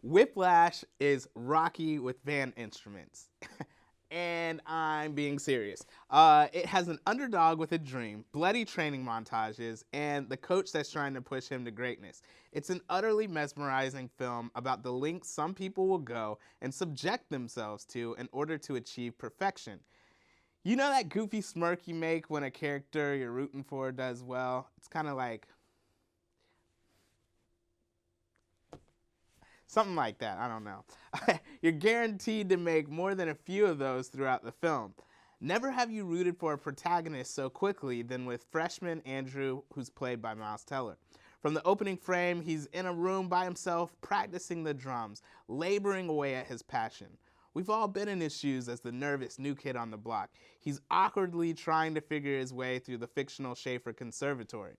Whiplash is Rocky with band instruments. And I'm being serious. It has an underdog with a dream, bloody training montages, and the coach that's trying to push him to greatness. It's an utterly mesmerizing film about the lengths some people will go and subject themselves to in order to achieve perfection. You know that goofy smirk you make when a character you're rooting for does well? It's kind of like something like that, I don't know. You're guaranteed to make more than a few of those throughout the film. Never have you rooted for a protagonist so quickly than with freshman Andrew, who's played by Miles Teller. From the opening frame, he's in a room by himself practicing the drums, laboring away at his passion. We've all been in his shoes as the nervous new kid on the block. He's awkwardly trying to figure his way through the fictional Schaefer Conservatory.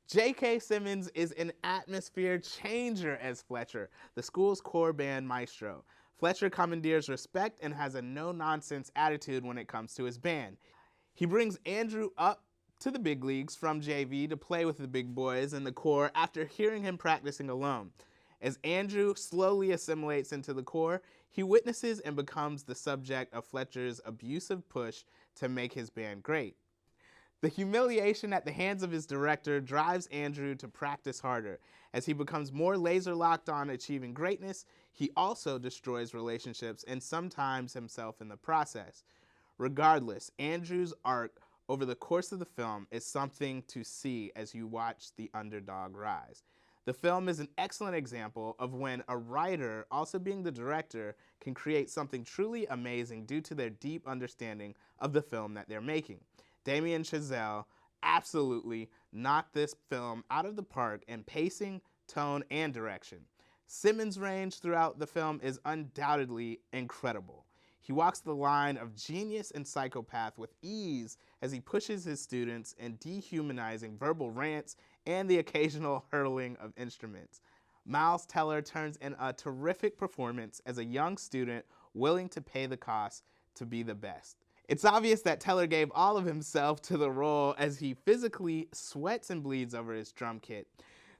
J.K. Simmons is an atmosphere changer as Fletcher, the school's core band maestro. Fletcher commandeers respect and has a no-nonsense attitude when it comes to his band. He brings Andrew up to the big leagues from JV to play with the big boys in the core after hearing him practicing alone. As Andrew slowly assimilates into the core, he witnesses and becomes the subject of Fletcher's abusive push to make his band great. The humiliation at the hands of his director drives Andrew to practice harder. As he becomes more laser-locked on achieving greatness, he also destroys relationships and sometimes himself in the process. Regardless, Andrew's arc over the course of the film is something to see as you watch the underdog rise. The film is an excellent example of when a writer, also being the director, can create something truly amazing due to their deep understanding of the film that they're making. Damien Chazelle absolutely knocked this film out of the park in pacing, tone, and direction. Simmons' range throughout the film is undoubtedly incredible. He walks the line of genius and psychopath with ease as he pushes his students in dehumanizing verbal rants and the occasional hurling of instruments. Miles Teller turns in a terrific performance as a young student willing to pay the cost to be the best. It's obvious that Teller gave all of himself to the role as he physically sweats and bleeds over his drum kit.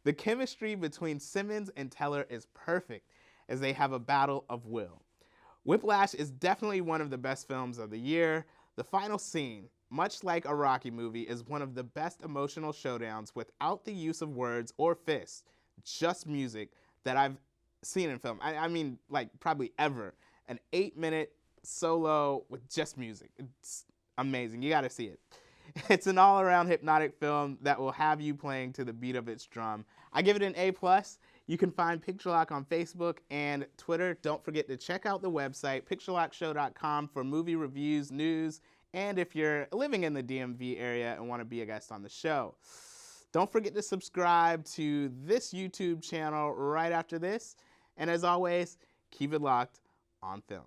The chemistry between Simmons and Teller is perfect as they have a battle of will. Whiplash is definitely one of the best films of the year. The final scene, much like a Rocky movie, is one of the best emotional showdowns without the use of words or fists, just music, that I've seen in film. I mean, like probably ever. An 8-minute solo with just music. It's amazing. You got to see it. It's an all-around hypnotic film that will have you playing to the beat of its drum. I give it an A+. You can find Picture Lock on Facebook and Twitter. Don't forget to check out the website, picturelockshow.com, for movie reviews, news, and if you're living in the DMV area and want to be a guest on the show. Don't forget to subscribe to this YouTube channel right after this. And as always, keep it locked on film.